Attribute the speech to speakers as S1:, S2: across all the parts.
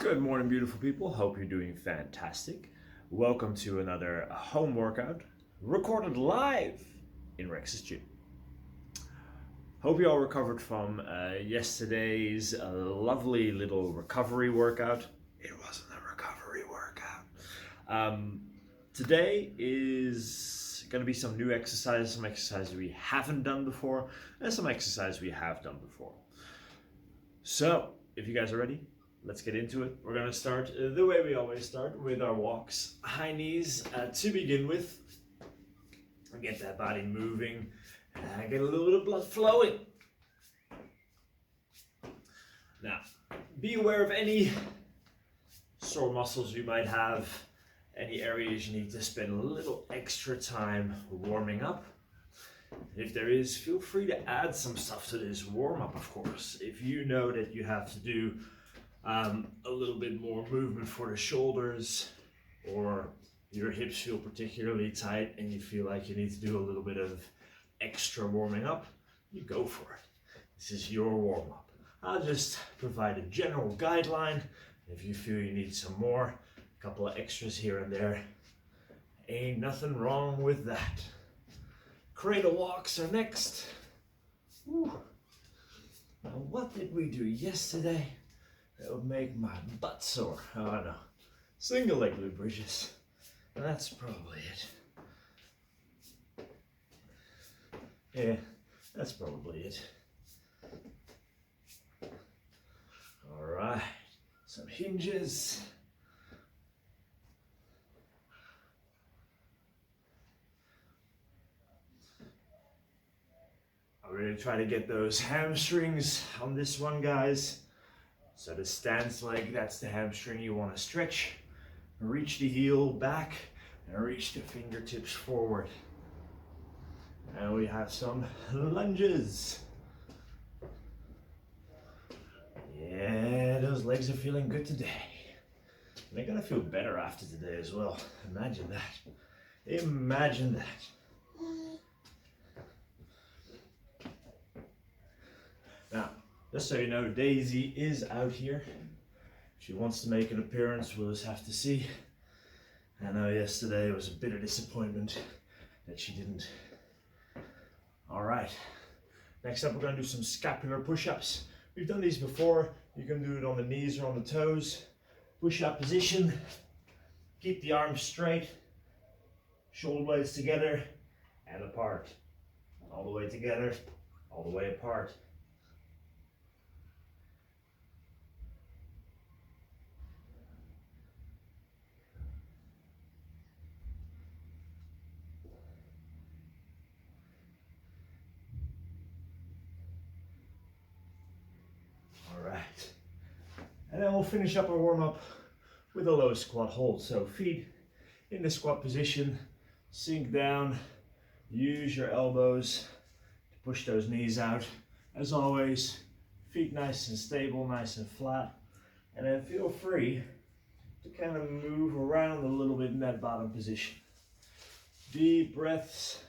S1: Good morning, beautiful people. Hope you're doing fantastic. Welcome to another home workout recorded live in Rex's gym. Hope you all recovered from yesterday's lovely little recovery workout. It wasn't a recovery workout. Today is going to be some new exercises, some exercises we haven't done before, and some exercises we have done before. So, if you guys are ready, let's get into it. We're gonna start the way we always start, with our walks. High knees to begin with. Get that body moving. Get a little bit of blood flowing. Now, be aware of any sore muscles you might have, any areas you need to spend a little extra time warming up. If there is, feel free to add some stuff to this warm-up, of course. If you know that you have to do a little bit more movement for the shoulders, or your hips feel particularly tight and you feel like you need to do a little bit of extra warming up, you go for it. This is your warm-up. I'll just provide a general guideline. If you feel you need some more, a couple of extras here and there, ain't nothing wrong with that. Cradle walks are next. Woo. Now, what did we do yesterday that would make my butt sore? Oh no, single leg glute bridges. That's probably it. Yeah, that's probably it. All right, some hinges. I'm going to try to get those hamstrings on this one, guys. So the stance leg, that's the hamstring you want to stretch. Reach the heel back and reach the fingertips forward. And we have some lunges. Yeah, those legs are feeling good today. They're gonna feel better after today as well. Imagine that. Imagine that. Now, just so you know, Daisy is out here. She wants to make an appearance, we'll just have to see. I know yesterday was a bit of disappointment that she didn't. All right, next up we're gonna do some scapular push-ups. We've done these before. You can do it on the knees or on the toes. Push-up position. Keep the arms straight. Shoulder blades together and apart. All the way together, all the way apart. And then we'll finish up our warm-up with a low squat hold. So feet in the squat position, sink down, use your elbows to push those knees out. As always, feet nice and stable, nice and flat. And then feel free to kind of move around a little bit in that bottom position. Deep breaths.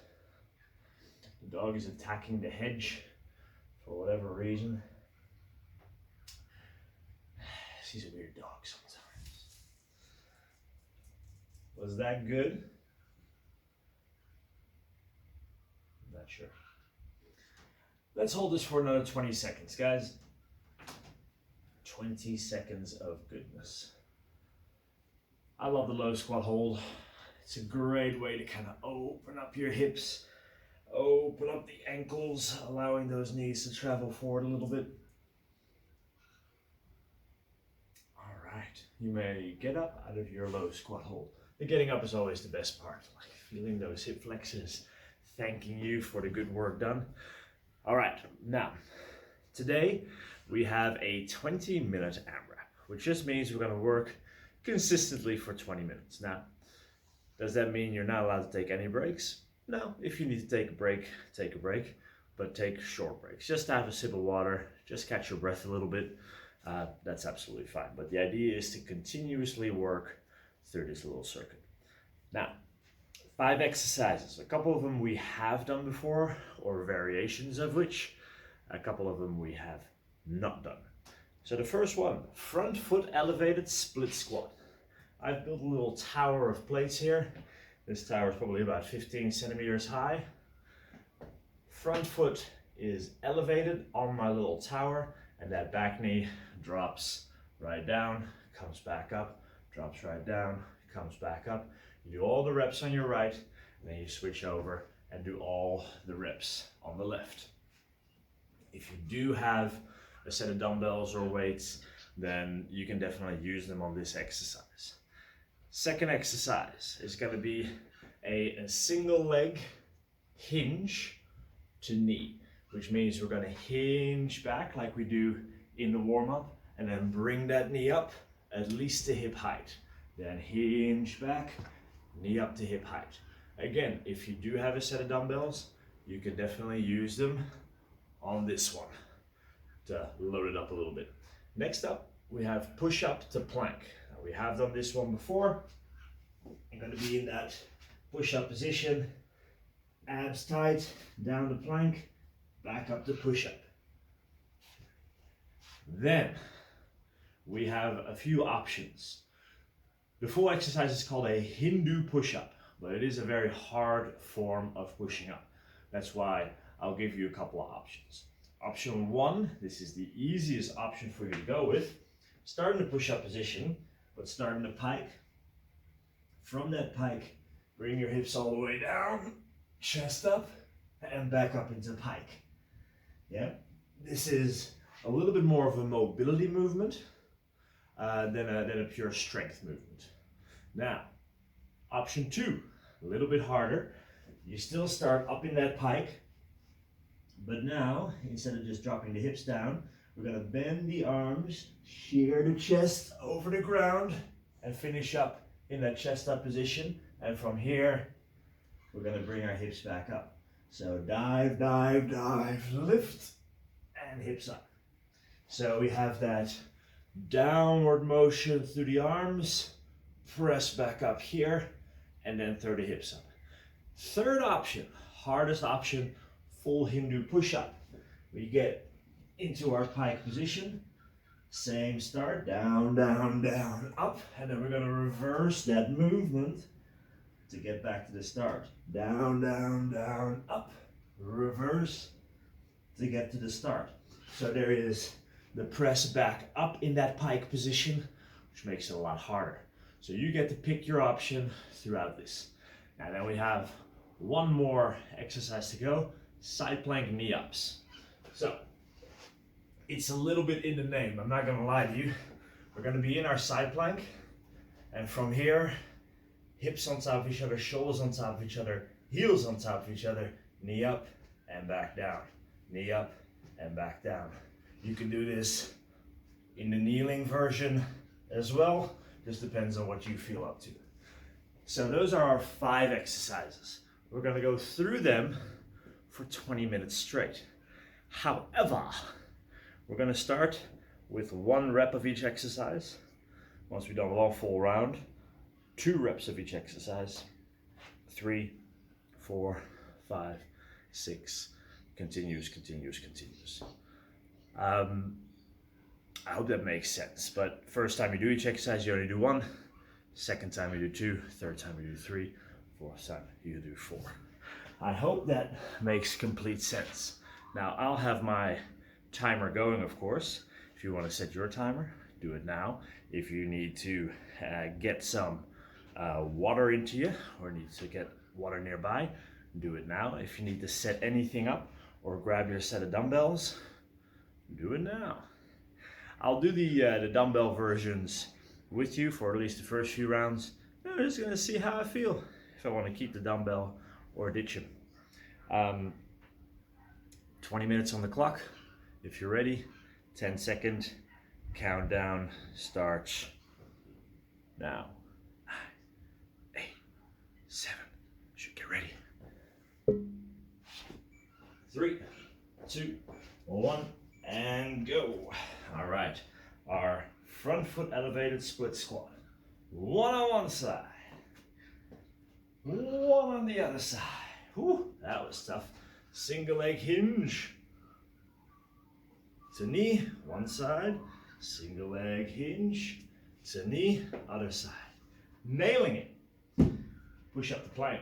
S1: The dog is attacking the hedge for whatever reason. She's a weird dog sometimes. Was that good? I'm not sure. Let's hold this for another 20 seconds, guys. 20 seconds of goodness. I love the low squat hold. It's a great way to kind of open up your hips, open up the ankles, allowing those knees to travel forward a little bit. You may get up out of your low squat hold. The getting up is always the best part, like feeling those hip flexors, thanking you for the good work done. All right, now, today we have a 20-minute AMRAP, which just means we're gonna work consistently for 20 minutes. Now, does that mean you're not allowed to take any breaks? No, if you need to take a break, but take short breaks. Just have a sip of water, just catch your breath a little bit. That's absolutely fine. But the idea is to continuously work through this little circuit. Now, 5 exercises. A couple of them we have done before, or variations of which. A couple of them we have not done. So the first one, front foot elevated split squat. I've built a little tower of plates here. This tower is probably about 15 centimeters high. Front foot is elevated on my little tower, and that back knee drops right down, comes back up, drops right down, comes back up. You do all the reps on your right, and then you switch over and do all the reps on the left. If you do have a set of dumbbells or weights, then you can definitely use them on this exercise. Second exercise is going to be a single leg hinge to knee, which means we're going to hinge back like we do in the warm-up, and then bring that knee up at least to hip height. Then hinge back, knee up to hip height. Again, if you do have a set of dumbbells, you can definitely use them on this one to load it up a little bit. Next up, we have push up to plank. Now, we have done this one before. I'm going to be in that push up position, abs tight, down the plank, back up to push up. Then we have a few options. The full exercise is called a Hindu push-up, but it is a very hard form of pushing up. That's why I'll give you a couple of options. Option one, this is the easiest option for you to go with. Start in the push-up position, but start in the pike. From that pike, bring your hips all the way down, chest up, and back up into pike. Yeah, this is a little bit more of a mobility movement than a pure strength movement. Now, option two, a little bit harder. You still start up in that pike, but now, instead of just dropping the hips down, we're gonna bend the arms, shear the chest over the ground, and finish up in that chest up position. And from here, we're gonna bring our hips back up. So dive, dive, dive, lift, and hips up. So we have that downward motion through the arms, press back up here, and then throw the hips up. Third option, hardest option, full Hindu push-up. We get into our pike position, same start, down, down, down, up, and then we're gonna reverse that movement to get back to the start. Down, down, down, up, reverse to get to the start. So there is the press back up in that pike position, which makes it a lot harder. So you get to pick your option throughout this. Now then we have one more exercise to go, side plank knee ups. So it's a little bit in the name, I'm not gonna lie to you. We're gonna be in our side plank, and from here, hips on top of each other, shoulders on top of each other, heels on top of each other, knee up and back down, knee up and back down. You can do this in the kneeling version as well, just depends on what you feel up to. So those are our 5 exercises. We're gonna go through them for 20 minutes straight. However, we're gonna start with 1 rep of each exercise. Once we've done 1 full round, 2 reps of each exercise, 3, 4, 5, 6, continues. I hope that makes sense, but first time you do each exercise, you only do 1, second time you do 2, third time you do 3, fourth time you do 4. I hope that makes complete sense. Now, I'll have my timer going, of course. If you want to set your timer, do it now. If you need to get some water into you, or need to get water nearby, do it now. If you need to set anything up or grab your set of dumbbells, do it now. I'll do the dumbbell versions with you for at least the first few rounds. I'm just gonna see how I feel, if I want to keep the dumbbell or ditch them. 20 minutes on the clock. If you're ready, 10-second countdown starts now. 9, 8, 7, should get ready. 3, 2, 1, and go. All right, our front foot elevated split squat. 1 on one side, 1 on the other side. Whew, that was tough. Single leg hinge to knee, one side, Single leg hinge to knee, other side. Nailing it. Push up the plank.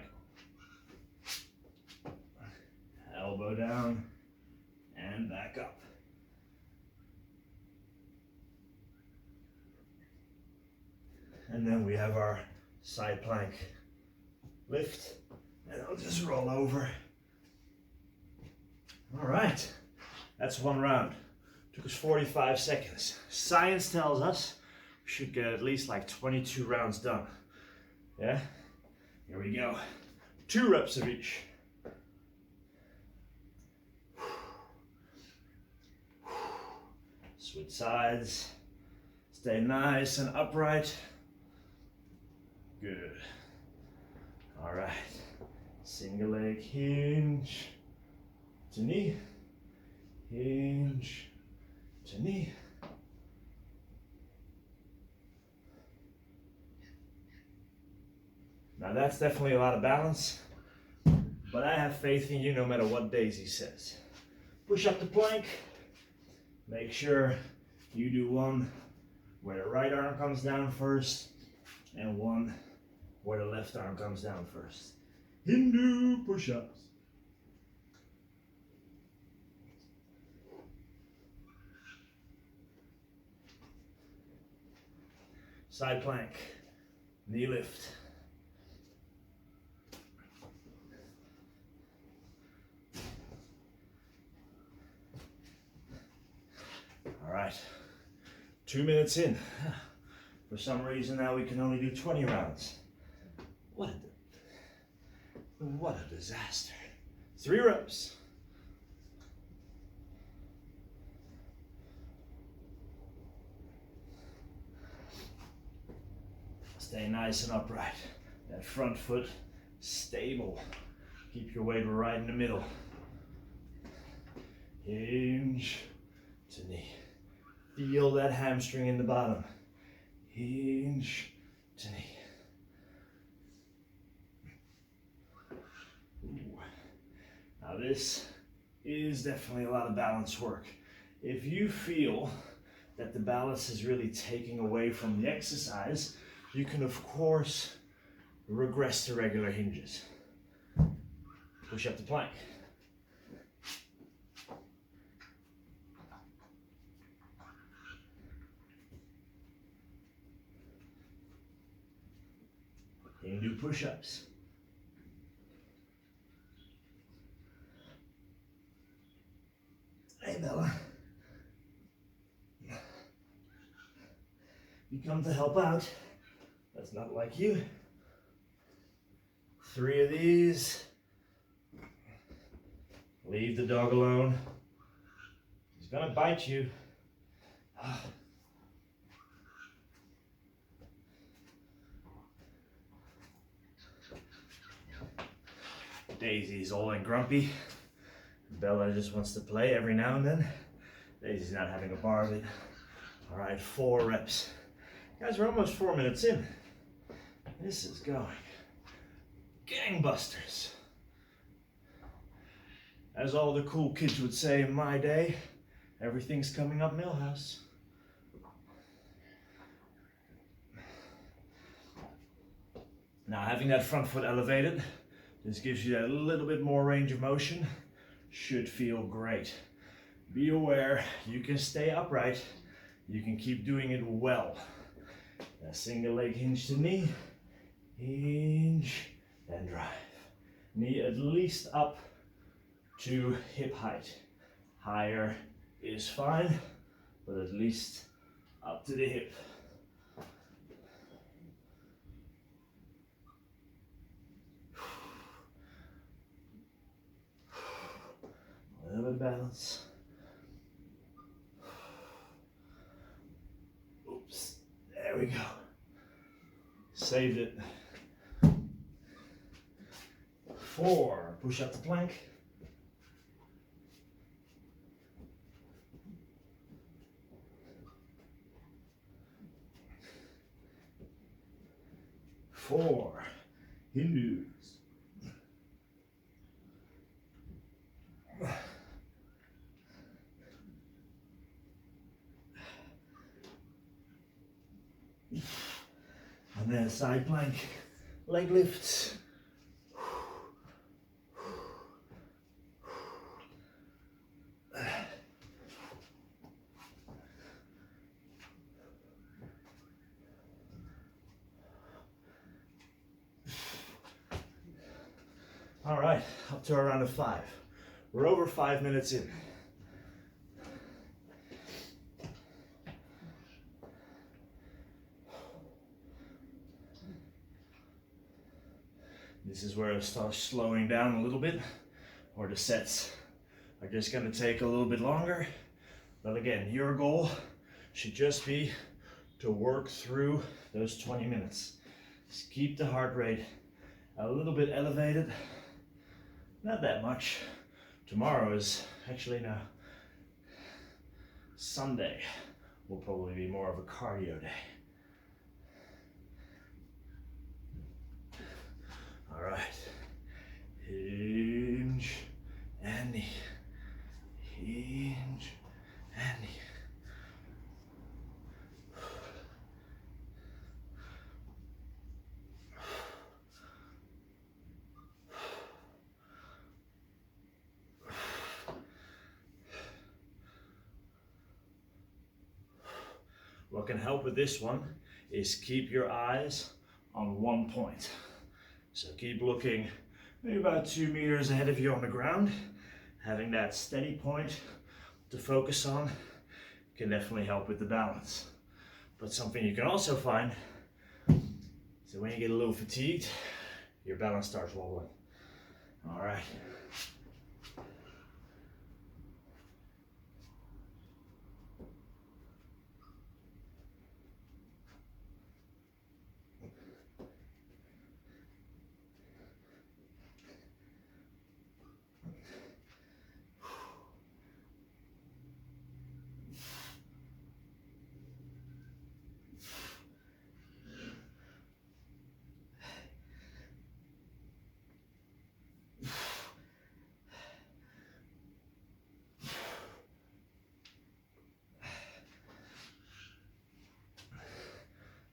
S1: Elbow down and back up. And then we have our side plank lift, and I'll just roll over. All right, that's one round. Took us 45 seconds. Science tells us we should get at least like 22 rounds done. Yeah, here we go. 2 reps of each. Switch sides. Stay nice and upright. Good. All right. Single leg hinge to knee. Hinge to knee. Now that's definitely a lot of balance, but I have faith in you no matter what Daisy says. Push up the plank. Make sure you do one where the right arm comes down first and one where the left arm comes down first. Hindu push-ups. Side plank, knee lift. All right, 2 minutes in. For some reason now we can only do 20 rounds. What a disaster. 3 reps. Stay nice and upright. That front foot stable. Keep your weight right in the middle. Hinge to knee. Feel that hamstring in the bottom. Hinge to knee. Ooh. Now this is definitely a lot of balance work. If you feel that the balance is really taking away from the exercise, you can of course regress to regular hinges. Push up the plank. Hindu push-ups. Hey Bella. You come to help out. That's not like you. 3 of these. Leave the dog alone. He's gonna bite you. Daisy's old and grumpy. Bella just wants to play every now and then. Daisy's not having a bar of it. All right, 4 reps. Guys, we're almost 4 minutes in. This is going gangbusters. As all the cool kids would say in my day, everything's coming up Millhouse. Now having that front foot elevated, this gives you that little bit more range of motion. Should feel great. Be aware, you can stay upright. You can keep doing it well. A single leg hinge to knee, hinge, and drive. Knee at least up to hip height. Higher is fine, but at least up to the hip. A little bit of balance. Oops, there we go. Saved it. 4, push up the plank. 4, Hindus. And then side plank, leg lifts. All right, up to a round of 5. We're over 5 minutes in. This is where it starts slowing down a little bit, or the sets are just gonna take a little bit longer. But again, your goal should just be to work through those 20 minutes. Just keep the heart rate a little bit elevated. Not that much. Tomorrow is actually now Sunday. Will probably be more of a cardio day. All right. Hinge and knee. Hinge and knee. What can help with this one is keep your eyes on one point. So keep looking maybe about 2 meters ahead of you on the ground. Having that steady point to focus on can definitely help with the balance. But something you can also find is that when you get a little fatigued, your balance starts wobbling. All right.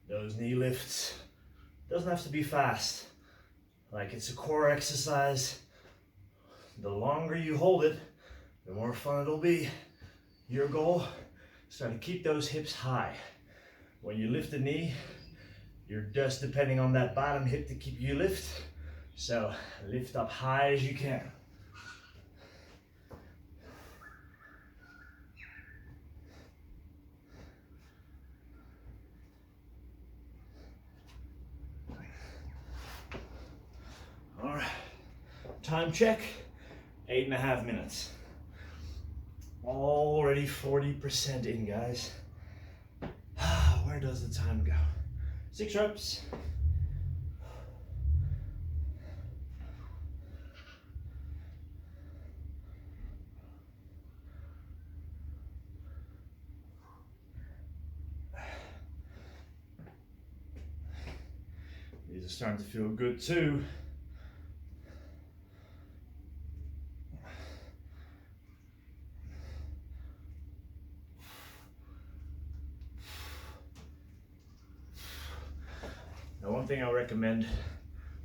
S1: Those knee lifts, doesn't have to be fast. Like it's a core exercise. The longer you hold it, the more fun it'll be. Your goal is trying to keep those hips high. When you lift the knee, you're just depending on that bottom hip to keep you lift. So lift up high as you can. All right, time check, 8.5 minutes. Already 40% in, guys. Where does the time go? 6 reps. These are starting to feel good too. Now, one thing I recommend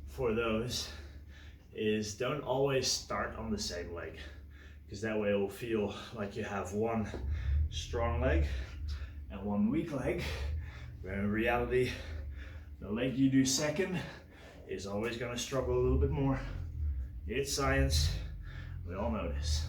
S1: for those is don't always start on the same leg, because that way it will feel like you have one strong leg and one weak leg, where in reality the leg you do second is always going to struggle a little bit more. It's science, we all know this.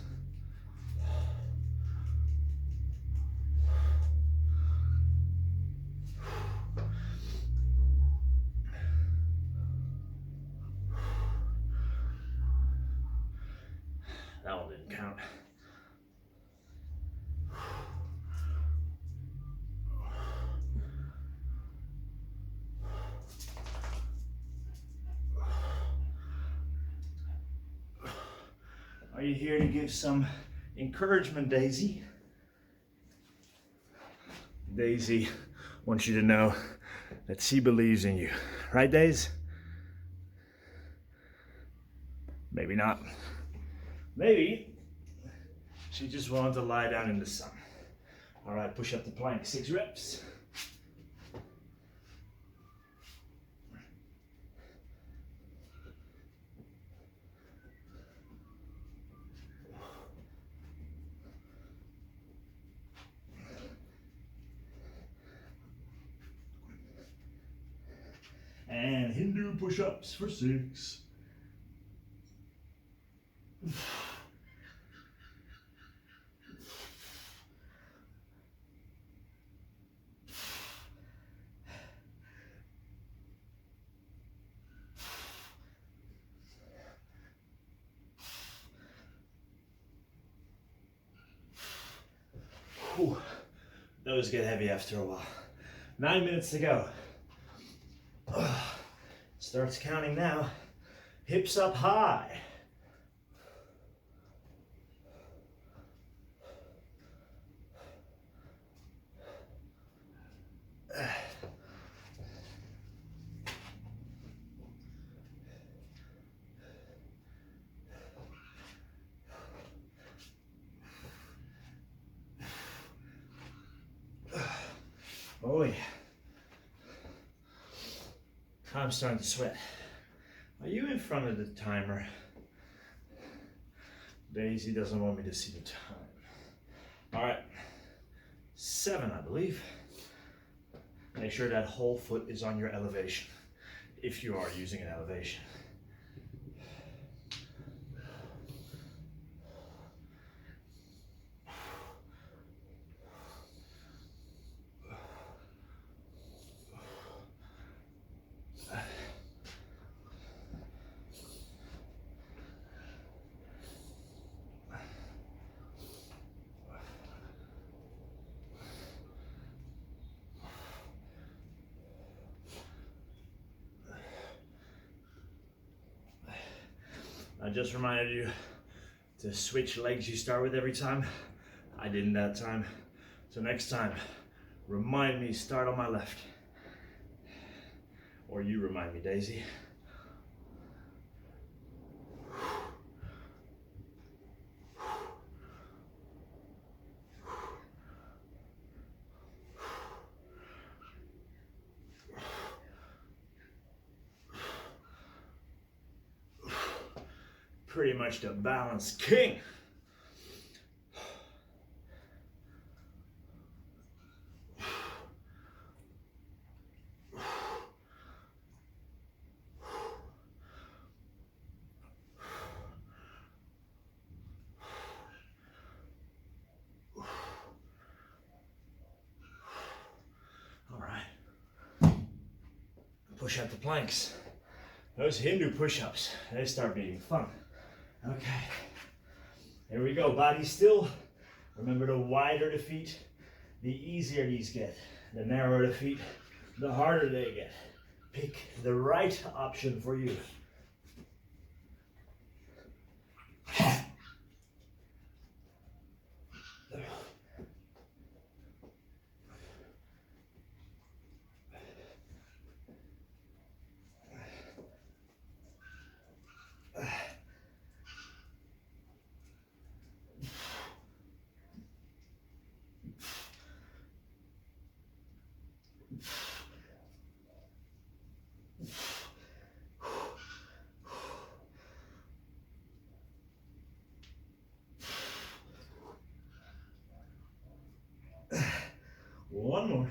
S1: That one didn't count. Are you here to give some encouragement, Daisy? Daisy wants you to know that she believes in you. Right, Daisy? Maybe not. Maybe she just wanted to lie down in the sun. All right, push up the plank, 6 reps. And Hindu push-ups for 6. Whew. Those get heavy after a while. 9 minutes to go. Starts counting now. Hips up high. Oh yeah. I'm starting to sweat. Are you in front of the timer? Daisy doesn't want me to see the time. All right, 7, I believe. Make sure that whole foot is on your elevation, if you are using an elevation. I just reminded you to switch legs you start with every time. I didn't that time. So next time, remind me, start on my left. Or you remind me, Daisy. Pretty much the balance king. All right. Push up the planks. Those Hindu push-ups, they start being fun. Okay, here we go, body still. Remember, the wider the feet, the easier these get. The narrower the feet, the harder they get. Pick the right option for you. One more.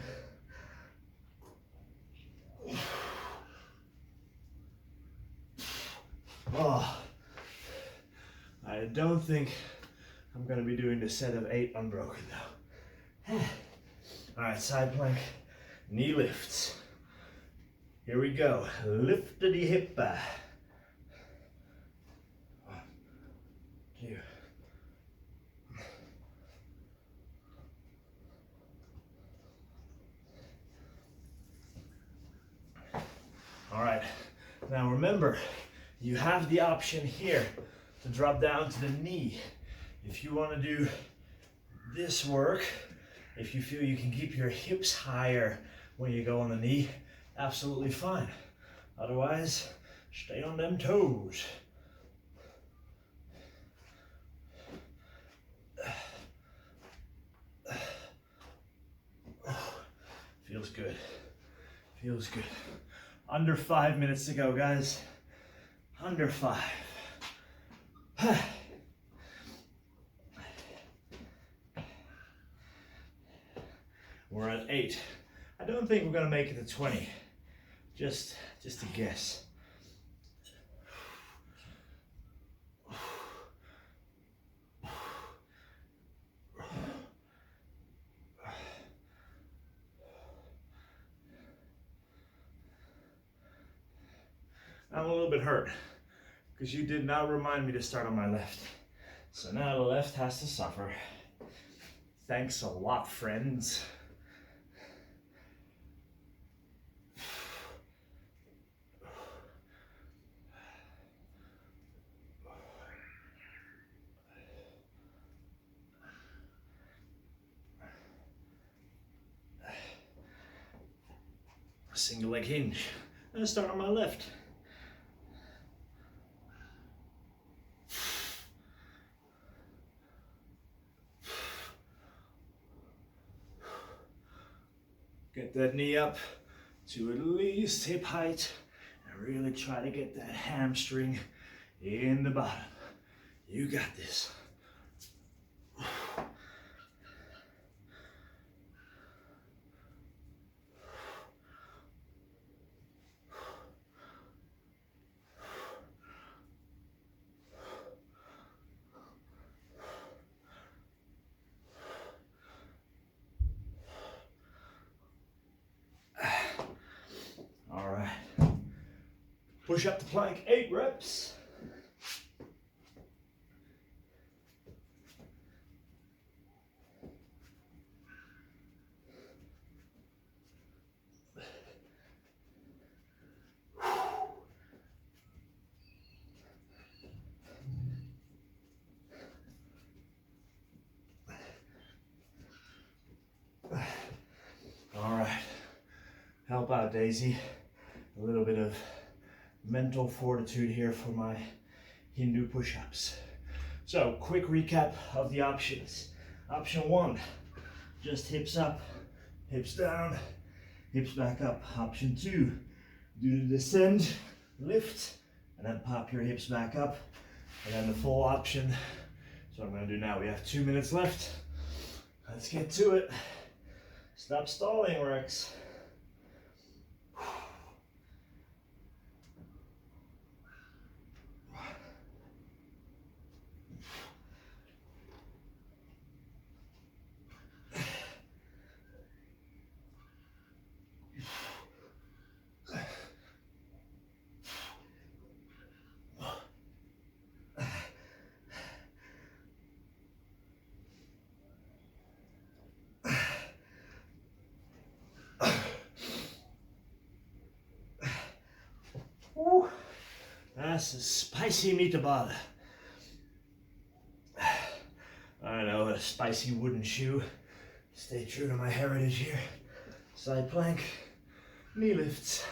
S1: Oh, I don't think I'm going to be doing the set of 8 unbroken though. All right, side plank, knee lifts. Here we go, liftity hip. 1, 2. All right, now remember, you have the option here to drop down to the knee. If you want to do this work, if you feel you can keep your hips higher when you go on the knee, absolutely fine. Otherwise, stay on them toes. Feels good. Feels good. Under 5 minutes to go, guys. Under 5. We're at 8. I don't think we're gonna make it to 20. Just a guess. I'm a little bit hurt because you did not remind me to start on my left. So now the left has to suffer. Thanks a lot, friends. Single leg hinge. Let's start on my left. Get that knee up to at least hip height and really try to get that hamstring in the bottom. You got this. All right. Push up the plank, 8 reps. All right. Help out, Daisy. A little bit of mental fortitude here for my Hindu push-ups. So, quick recap of the options. Option 1, just hips up, hips down, hips back up. Option 2, do the descend, lift, and then pop your hips back up. And then the full option. So what I'm gonna do now, we have 2 minutes left. Let's get to it. Stop stalling, Rex. Woo. That's a spicy meatball. I know, a spicy wooden shoe. Stay true to my heritage here. Side plank, knee lifts.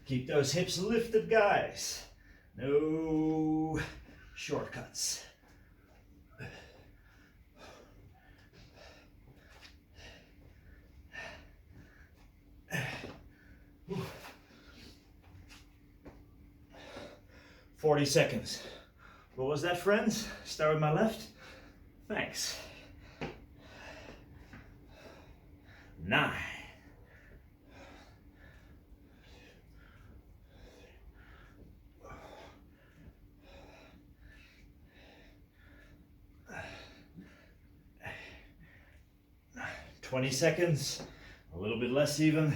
S1: Keep those hips lifted, guys. No shortcuts. 40 seconds. What was that, friends? Start with my left. Thanks. 9. 20 seconds, a little bit less even.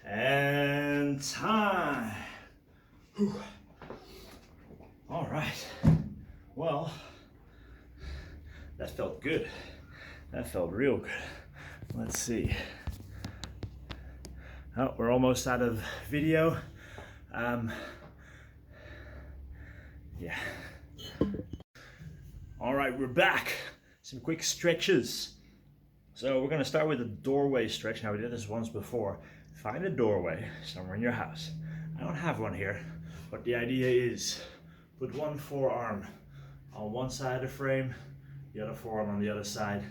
S1: And time. Whew. All right. Well, that felt good. That felt real good. Let's see. Oh, we're almost out of video. Yeah. All right, we're back. Some quick stretches. So we're gonna start with a doorway stretch. Now we did this once before. Find a doorway somewhere in your house. I don't have one here, but the idea is Put one forearm on one side of the frame, the other forearm on the other side,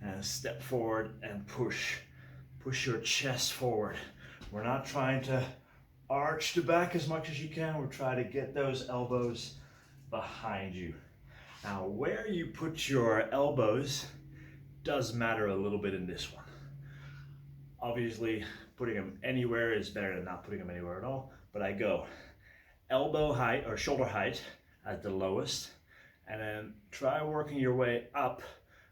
S1: and step forward and push. Push your chest forward. We're not trying to arch the back as much as you can. We're trying to get those elbows behind you. Now, where you put your elbows does matter a little bit in this one. Obviously, putting them anywhere is better than not putting them anywhere at all, but I go elbow height or shoulder height at the lowest, and then try working your way up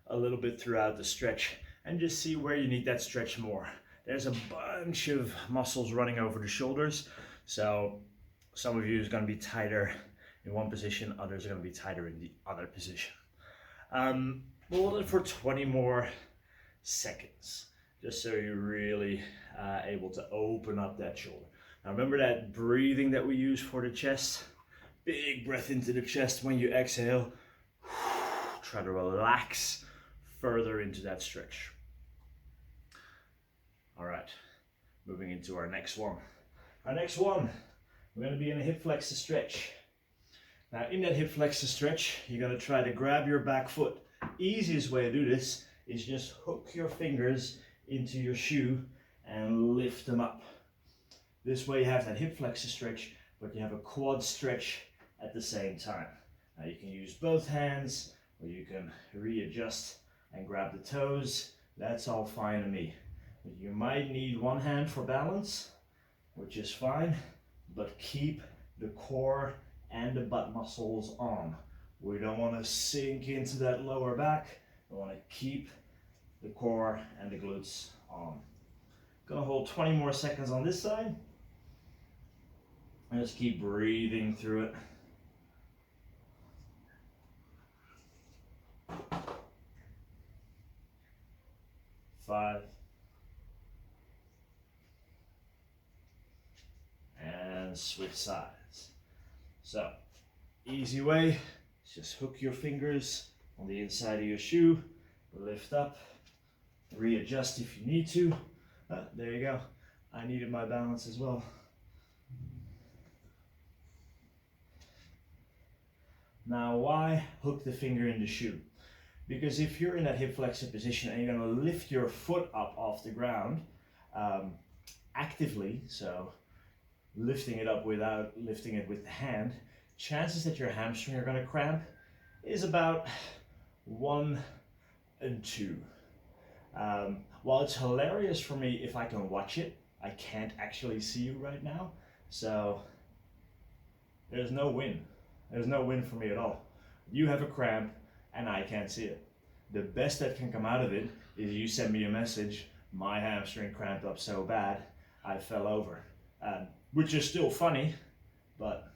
S1: a little bit throughout the stretch and just see where you need that stretch more. There's a bunch of muscles running over the shoulders, so some of you is going to be tighter in one position, others are going to be tighter in the other position. We'll hold it for 20 more seconds, just so you're really able to open up that shoulder. Now remember that breathing that we use for the chest? Big breath into the chest when you exhale. Try to relax further into that stretch. All right, moving into our next one. Our next one, we're going to be in a hip flexor stretch. Now in that hip flexor stretch, you're going to try to grab your back foot. Easiest way to do this is just hook your fingers into your shoe and lift them up. This way you have that hip flexor stretch, but you have a quad stretch at the same time. Now you can use both hands, or you can readjust and grab the toes. That's all fine to me. But you might need one hand for balance, which is fine, but keep the core and the butt muscles on. We don't want to sink into that lower back. We want to keep the core and the glutes on. Gonna hold 20 more seconds on this side. And just keep breathing through it. 5. And switch sides. So, easy way, just hook your fingers on the inside of your shoe, lift up, readjust if you need to. There you go. I needed my balance as well. Now, why hook the finger in the shoe? Because if you're in that hip flexor position and you're going to lift your foot up off the ground actively, so lifting it up without lifting it with the hand, chances that your hamstring are going to cramp is about 1 in 2. While it's hilarious for me if I can watch it, I can't actually see you right now, so there's no win. There's no win for me at all. You have a cramp and I can't see it. The best that can come out of it is you send me a message, my hamstring cramped up so bad, I fell over. Which is still funny, but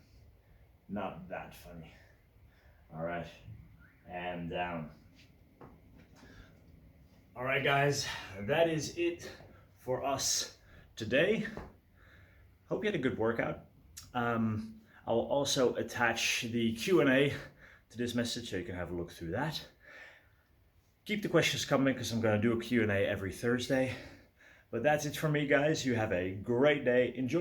S1: not that funny. All right, and down. All right, guys, that is it for us today. Hope you had a good workout. I'll also attach the Q&A to this message so you can have a look through that. Keep the questions coming because I'm going to do a Q&A every Thursday. But that's it for me, guys. You have a great day. Enjoy.